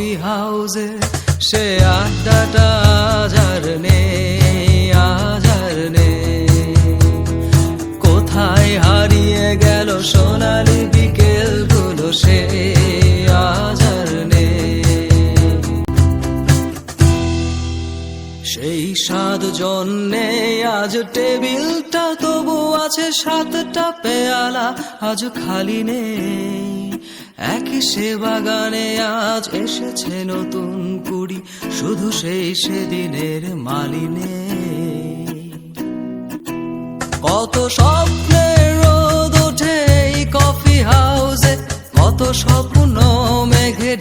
Coffee হাউসে সে আড্ডাটা আজ আর নেই, আজ আর নেই। কোথায় হারিয়ে গেল সোনালি বিকেলগুলো সে আজ আর নেই। সেই 7 জন নেই আজ টেবিলটা, তবু আছে 7টা পেয়ালা আজ খালি নেই। একই সে বাগানে আজ এসেছে নতুন কুড়ি, শুধু সেই সেদিনের মালিনে। কত স্বপ্নের রোদ ওঠে এই কফি হাউসে, কত স্বপ্ন মেঘে